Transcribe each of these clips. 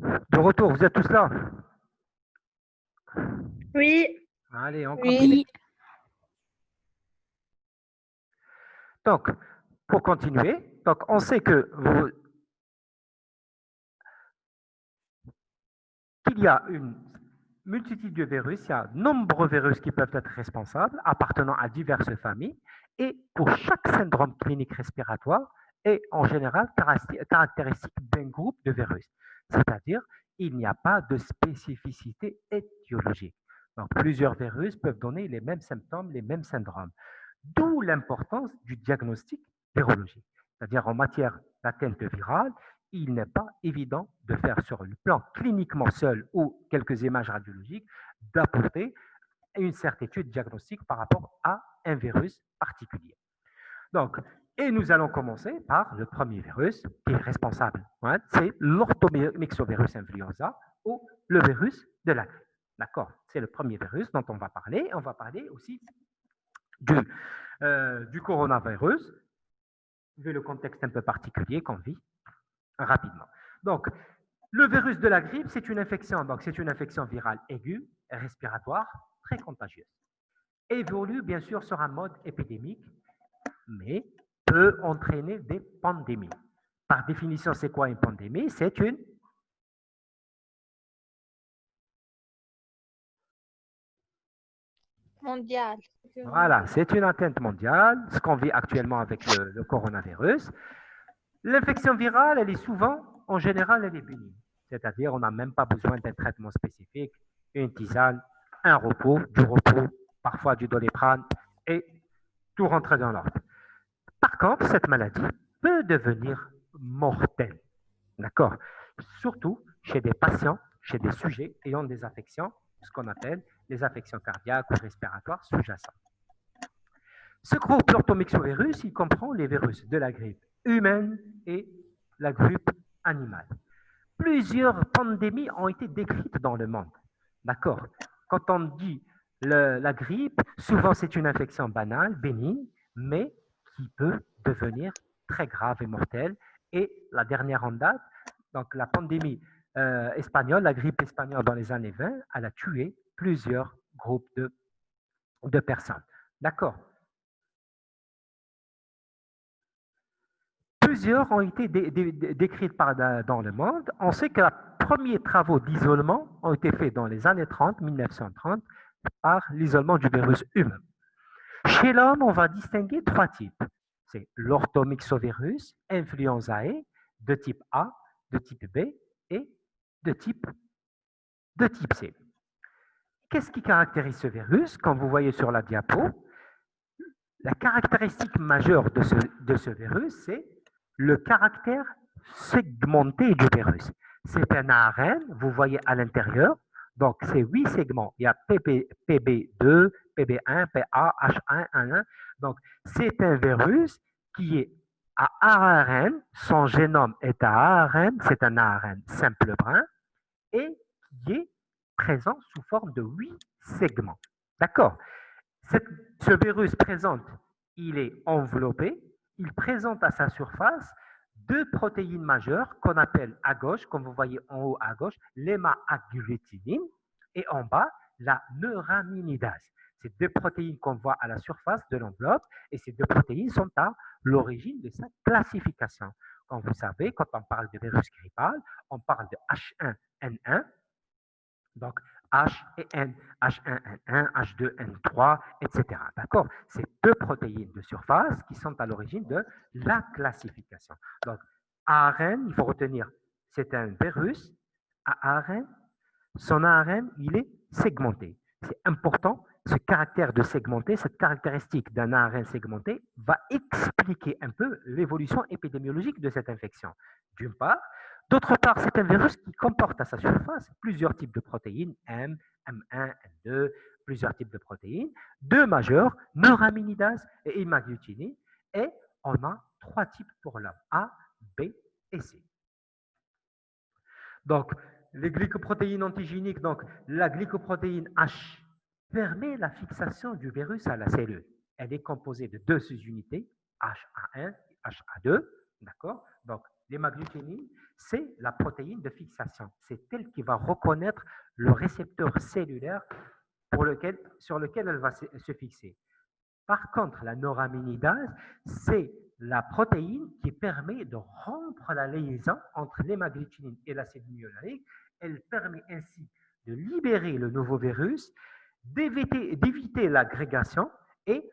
De retour, vous êtes tous là? Oui. Allez, on continue. Oui. Donc, pour continuer, donc on sait que qu'il y a une multitude de virus, il y a de nombreux virus qui peuvent être responsables, appartenant à diverses familles, et pour chaque syndrome clinique respiratoire est en général caractéristique d'un groupe de virus. C'est-à-dire, il n'y a pas de spécificité étiologique. Donc, plusieurs virus peuvent donner les mêmes symptômes, les mêmes syndromes. D'où l'importance du diagnostic virologique. C'est-à-dire, en matière d'atteinte virale, il n'est pas évident de faire sur le plan cliniquement seul ou quelques images radiologiques, d'apporter une certitude diagnostique par rapport à un virus particulier. Donc, et nous allons commencer par le premier virus qui est responsable. Hein, c'est l'orthomyxovirus influenza ou le virus de la grippe. D'accord? C'est le premier virus dont on va parler. On va parler aussi du coronavirus, vu le contexte un peu particulier qu'on vit rapidement. Donc, le virus de la grippe, c'est une infection. Donc, c'est une infection virale aiguë, respiratoire, très contagieuse. Évolue bien sûr sur un mode épidémique, mais peut entraîner des pandémies. Par définition, c'est quoi une pandémie? C'est une Mondial. Voilà, c'est une atteinte mondiale, ce qu'on vit actuellement avec le coronavirus. L'infection virale, elle est souvent, en général, elle est bénigne. C'est-à-dire, on n'a même pas besoin d'un traitement spécifique, une tisane, un repos, du repos, parfois du doliprane, et tout rentre dans l'ordre. Par contre, cette maladie peut devenir mortelle. D'accord? Surtout chez des patients, chez des sujets ayant des affections, ce qu'on appelle les affections cardiaques ou respiratoires sous-jacentes. Ce groupe l'orthomyxovirus, il comprend les virus de la grippe humaine et la grippe animale. Plusieurs pandémies ont été décrites dans le monde. D'accord? Quand on dit la grippe, souvent c'est une infection banale, bénigne, mais qui peut devenir très grave et mortelle. Et la dernière en date, donc la pandémie espagnole, la grippe espagnole dans les années 20, elle a tué plusieurs groupes de personnes. D'accord? Plusieurs ont été décrites dans le monde. On sait que les premiers travaux d'isolement ont été faits dans les années 30, 1930, par l'isolement du virus humain. Chez l'homme, on va distinguer trois types. C'est l'orthomyxovirus influenzae de type A, de type B et de type C. Qu'est-ce qui caractérise ce virus? Comme vous voyez sur la diapo, la caractéristique majeure de ce virus, c'est le caractère segmenté du virus. C'est un ARN, vous voyez à l'intérieur, donc c'est 8 segments. Il y a PB2, PB1, PA, H1, N1. Donc c'est un virus qui est à ARN, son génome est à ARN, c'est un ARN simple brun, et qui est présent sous forme de 8 segments. D'accord? Ce virus présente, il est enveloppé, il présente à sa surface deux protéines majeures qu'on appelle à gauche, comme vous voyez en haut à gauche, l'héma-agglutinine, et en bas, la neuraminidase. Ces deux protéines qu'on voit à la surface de l'enveloppe, et ces deux protéines sont à l'origine de sa classification. Comme vous savez, quand on parle de virus grippal, on parle de H1N1, donc H et N, H1N1, H2N3, etc. D'accord? C'est deux protéines de surface qui sont à l'origine de la classification. Donc, ARN, il faut retenir, c'est un virus à ARN. Son ARN, il est segmenté. C'est important, ce caractère de segmenté, cette caractéristique d'un ARN segmenté va expliquer un peu l'évolution épidémiologique de cette infection. D'une part. D'autre part, c'est un virus qui comporte à sa surface plusieurs types de protéines, M, M1, M2, plusieurs types de protéines, deux majeures, neuraminidase et hémagglutinine, et on a trois types pour l'homme, A, B et C. Donc, les glycoprotéines antigéniques, donc la glycoprotéine H permet la fixation du virus à la cellule. Elle est composée de deux sous-unités, HA1 et HA2, d'accord? Donc, L'hémagglutinine, c'est la protéine de fixation. C'est elle qui va reconnaître le récepteur cellulaire sur lequel elle va se fixer. Par contre, la neuraminidase, c'est la protéine qui permet de rompre la liaison entre l'hémagglutinine et l'acide nucléique. Elle permet ainsi de libérer le nouveau virus, d'éviter l'agrégation et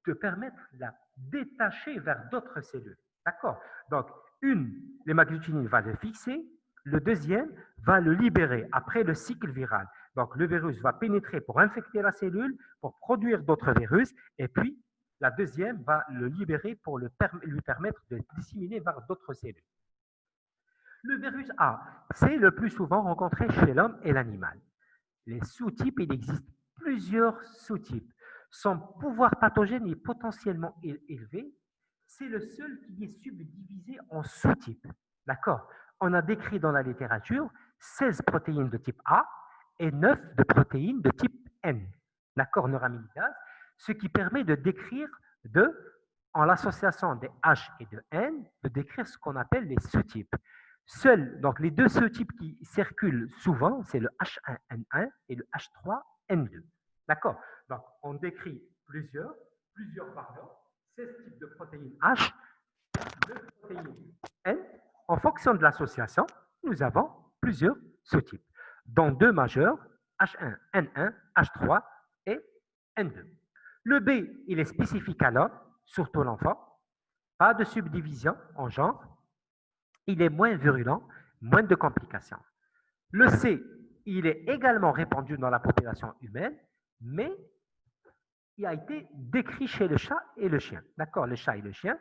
de permettre de la détacher vers d'autres cellules. D'accord? Donc, l'hémagglutinine va le fixer, le deuxième va le libérer après le cycle viral. Donc, le virus va pénétrer pour infecter la cellule, pour produire d'autres virus, et puis la deuxième va le libérer pour lui permettre de disséminer vers d'autres cellules. Le virus A, c'est le plus souvent rencontré chez l'homme et l'animal. Les sous-types, il existe plusieurs sous-types. Son pouvoir pathogène est potentiellement élevé. C'est le seul qui est subdivisé en sous-types. D'accord? On a décrit dans la littérature 16 protéines de type A et 9 de protéines de type N. D'accord, neuraminidase, ce qui permet de décrire en l'association des H et de N, de décrire ce qu'on appelle les sous-types. Seuls, donc les deux sous-types qui circulent souvent, c'est le H1N1 et le H3N2. D'accord? Donc, on décrit plusieurs variantes, 16 types de protéines H, de protéines N. En fonction de l'association, nous avons plusieurs sous-types, dont deux majeurs, H1N1, H3 et N2. Le B, il est spécifique à l'homme, surtout l'enfant. Pas de subdivision en genre. Il est moins virulent, moins de complications. Le C, il est également répandu dans la population humaine, mais il a été décrit chez le chat et le chien. D'accord, le chat et le chien,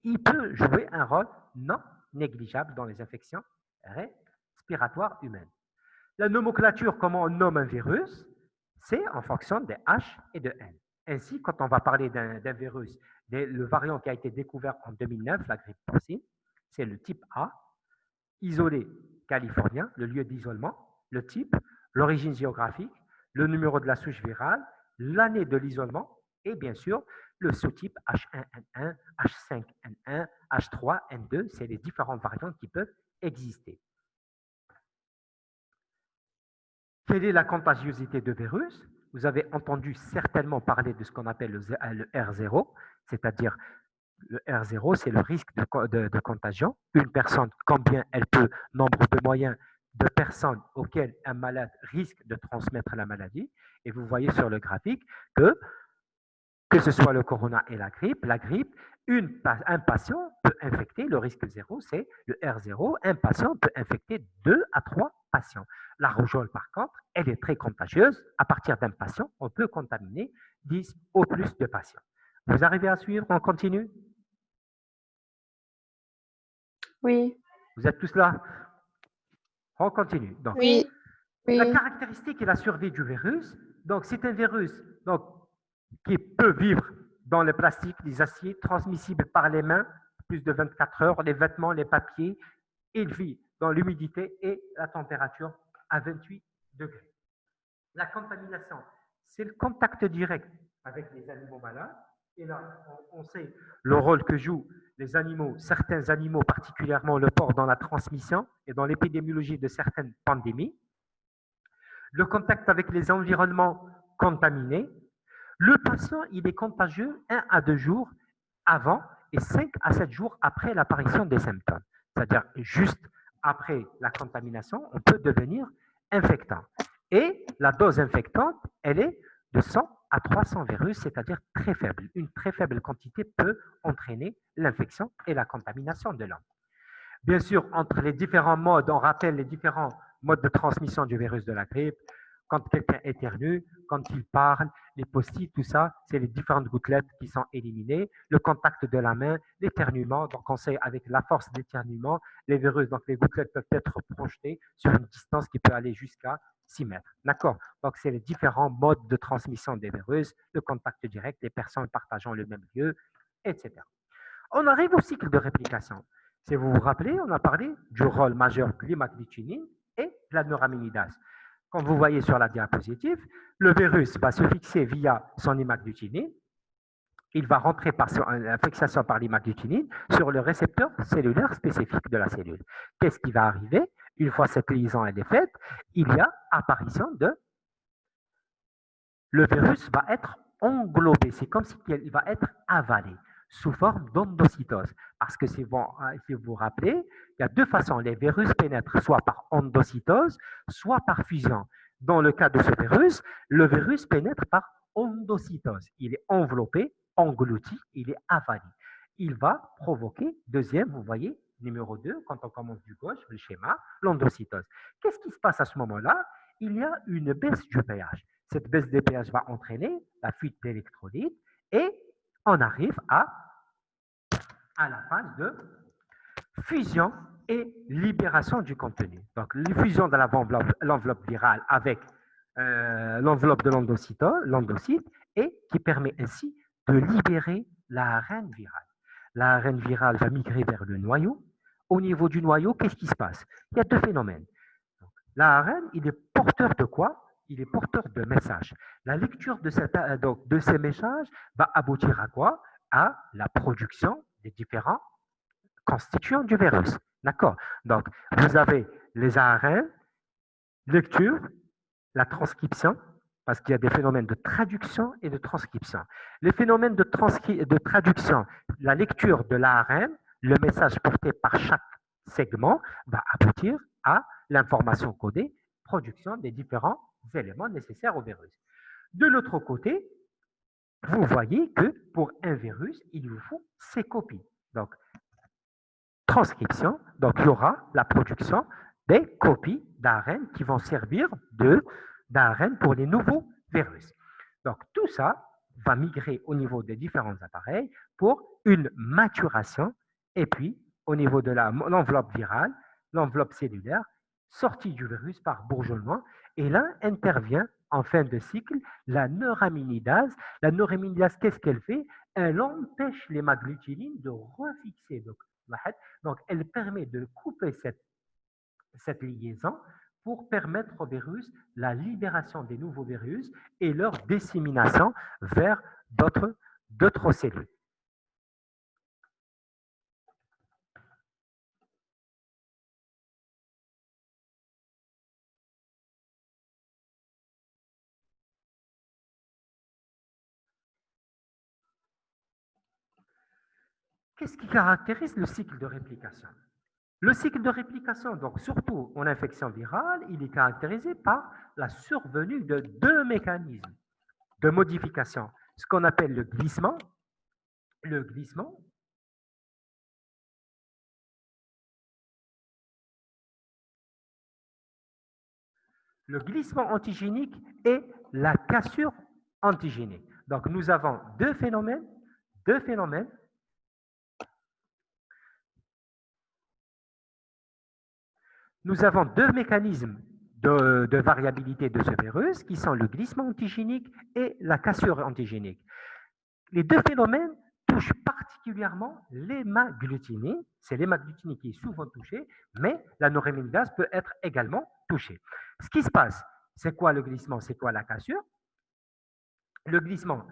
il peut jouer un rôle non négligeable dans les infections respiratoires humaines. La nomenclature, comment on nomme un virus, c'est en fonction des H et de N. Ainsi, quand on va parler d'un virus, le variant qui a été découvert en 2009, la grippe porcine, c'est le type A, isolé californien, le lieu d'isolement, le type, l'origine géographique, le numéro de la souche virale, l'année de l'isolement et bien sûr le sous-type H1N1, H5N1, H3N2, c'est les différentes variantes qui peuvent exister. Quelle est la contagiosité de virus? Vous avez entendu certainement parler de ce qu'on appelle le R0, c'est-à-dire le R0, c'est le risque de contagion. Une personne, combien elle peut, nombre de moyens de personnes auxquelles un malade risque de transmettre la maladie. Et vous voyez sur le graphique que ce soit le corona et la grippe, un patient peut infecter, le risque 0, c'est le R0, un patient peut infecter 2 à 3 patients. La rougeole, par contre, elle est très contagieuse. À partir d'un patient, on peut contaminer 10 ou plus de patients. Vous arrivez à suivre? On continue? Oui. Vous êtes tous là? On continue. Donc, Oui. la caractéristique et la survie du virus. Donc, c'est un virus qui peut vivre dans le plastique, les aciers, transmissible par les mains, plus de 24 heures, les vêtements, les papiers. Il vit dans l'humidité et la température à 28 degrés. La contamination, c'est le contact direct avec les animaux malades. Et là, on sait le rôle que jouent les animaux, certains animaux, particulièrement le porc, dans la transmission et dans l'épidémiologie de certaines pandémies. Le contact avec les environnements contaminés. Le patient, il est contagieux 1 à 2 jours avant et 5 à 7 jours après l'apparition des symptômes. C'est-à-dire, juste après la contamination, on peut devenir infectant. Et la dose infectante, elle est de 100 à 300 virus, c'est-à-dire très faible. Une très faible quantité peut entraîner l'infection et la contamination de l'homme. Bien sûr, entre les différents modes, on rappelle les différents modes de transmission du virus de la grippe. Quand quelqu'un éternue, quand il parle, les post-it, tout ça, c'est les différentes gouttelettes qui sont éliminées. Le contact de la main, l'éternuement, donc on sait avec la force d'éternuement, les virus, donc les gouttelettes peuvent être projetées sur une distance qui peut aller jusqu'à 6 mètres. D'accord? Donc, c'est les différents modes de transmission des virus, le contact direct, les personnes partageant le même lieu, etc. On arrive au cycle de réplication. Si vous vous rappelez, on a parlé du rôle majeur de l'hémagglutinine et de la neuraminidase. Comme vous voyez sur la diapositive, le virus va se fixer via son hémagglutinine. il va rentrer par la fixation par l'hémagglutinine sur le récepteur cellulaire spécifique de la cellule. Qu'est-ce qui va arriver? Une fois cette liaison elle est faite, il y a apparition de... Le virus va être englobé, c'est comme s'il va être avalé sous forme d'endocytose. Parce que si vous vous rappelez, il y a deux façons. Les virus pénètrent soit par endocytose, soit par fusion. Dans le cas de ce virus, le virus pénètre par endocytose. Il est enveloppé, englouti, il est avalé. Il va provoquer, deuxième, vous voyez, numéro 2, quand on commence du gauche, le schéma, l'endocytose. Qu'est-ce qui se passe à ce moment-là? Il y a une baisse du pH. Cette baisse des pH va entraîner la fuite d'électrolytes et on arrive à la phase de fusion et libération du contenu. Donc, la fusion de l'enveloppe virale avec l'enveloppe de l'endocyte et qui permet ainsi de libérer l'ARN viral. L'ARN viral va migrer vers le noyau. Au niveau du noyau, qu'est-ce qui se passe? Il y a deux phénomènes. L'ARN, il est porteur de quoi? Il est porteur de messages. La lecture de ces messages va aboutir à quoi? À la production des différents constituants du virus. D'accord? Donc, vous avez les ARN, lecture, la transcription, parce qu'il y a des phénomènes de traduction et de transcription. Les phénomènes de traduction, la lecture de l'ARN, le message porté par chaque segment va aboutir à l'information codée, production des différents éléments nécessaires au virus. De l'autre côté, vous voyez que pour un virus, il vous faut ses copies. Donc, transcription, donc il y aura la production des copies d'ARN qui vont servir d'ARN pour les nouveaux virus. Donc, tout ça va migrer au niveau des différents appareils pour une maturation et puis au niveau de l'enveloppe virale, l'enveloppe cellulaire, sortie du virus par bourgeonnement. Et là intervient en fin de cycle la neuraminidase. La neuraminidase, qu'est-ce qu'elle fait? Elle empêche l'hémagglutinine de refixer. Donc, elle permet de couper cette liaison pour permettre au virus la libération des nouveaux virus et leur dissémination vers d'autres cellules. Qu'est-ce qui caractérise le cycle de réplication? Le cycle de réplication, donc surtout en infection virale, il est caractérisé par la survenue de deux mécanismes de modification. Ce qu'on appelle le glissement antigénique et la cassure antigénique. Donc nous avons deux phénomènes. Nous avons deux mécanismes de variabilité de ce virus qui sont le glissement antigénique et la cassure antigénique. Les deux phénomènes touchent particulièrement l'hémagglutinine. C'est l'hémagglutinine qui est souvent touchée, mais la neuraminidase peut être également touchée. Ce qui se passe, c'est quoi le glissement? C'est quoi la cassure? Le glissement,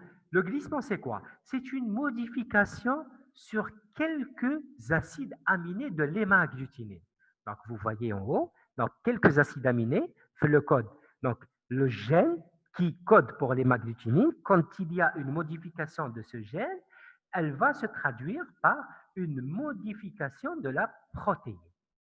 c'est quoi? C'est une modification sur quelques acides aminés de l'hémagglutinine. Donc, vous voyez en haut, donc quelques acides aminés fait le code. Donc, le gène qui code pour l'hémagglutinine, quand il y a une modification de ce gène, elle va se traduire par une modification de la protéine.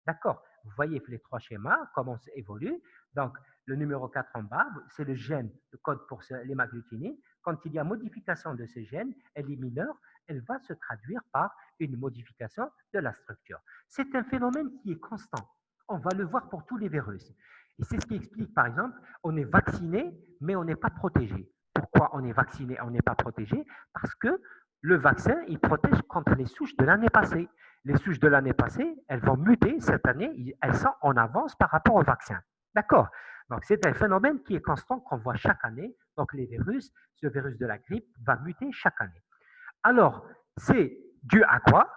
D'accord? Vous voyez les trois schémas, comment ça évolue. Donc, le numéro 4 en bas, c'est le gène, le code pour l'hémagglutinine. Quand il y a modification de ce gène, elle est mineure, elle va se traduire par une modification de la structure. C'est un phénomène qui est constant. On va le voir pour tous les virus. Et c'est ce qui explique, par exemple, on est vacciné, mais on n'est pas protégé. Pourquoi on est vacciné et on n'est pas protégé? Parce que le vaccin, il protège contre les souches de l'année passée. Les souches de l'année passée, elles vont muter cette année, elles sont en avance par rapport au vaccin. D'accord? Donc, c'est un phénomène qui est constant qu'on voit chaque année. Donc, les virus, ce virus de la grippe va muter chaque année. Alors, c'est dû à quoi?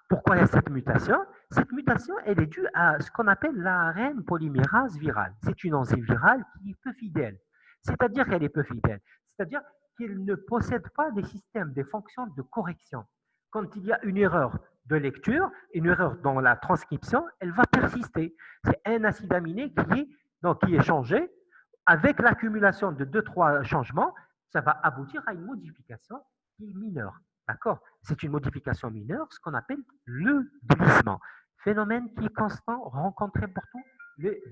Pourquoi il y a cette mutation? Cette mutation, elle est due à ce qu'on appelle l'ARN polymérase virale. C'est une enzyme virale qui est peu fidèle. C'est-à-dire qu'elle est peu fidèle. C'est-à-dire qu'ils ne possèdent pas des systèmes, des fonctions de correction. Quand il y a une erreur de lecture, une erreur dans la transcription, elle va persister. C'est un acide aminé qui est changé. Avec l'accumulation de 2-3 changements, ça va aboutir à une modification qui est mineure. D'accord? C'est une modification mineure, ce qu'on appelle le glissement. Phénomène qui est constant, rencontré pour tous les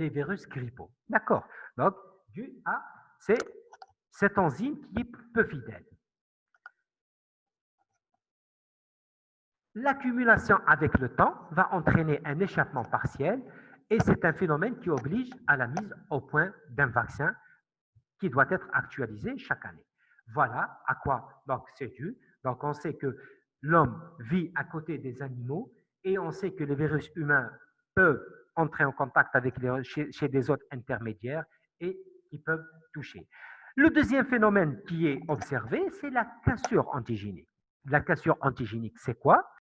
virus grippaux. D'accord? Donc, dû à cette enzyme qui est peu fidèle. L'accumulation avec le temps va entraîner un échappement partiel et c'est un phénomène qui oblige à la mise au point d'un vaccin qui doit être actualisé chaque année. Voilà à quoi donc c'est dû. Donc on sait que l'homme vit à côté des animaux et on sait que les virus humains peuvent entrer en contact avec chez des hôtes intermédiaires et qui peuvent toucher. Le deuxième phénomène qui est observé, c'est la cassure antigénique. La cassure antigénique, c'est quoi?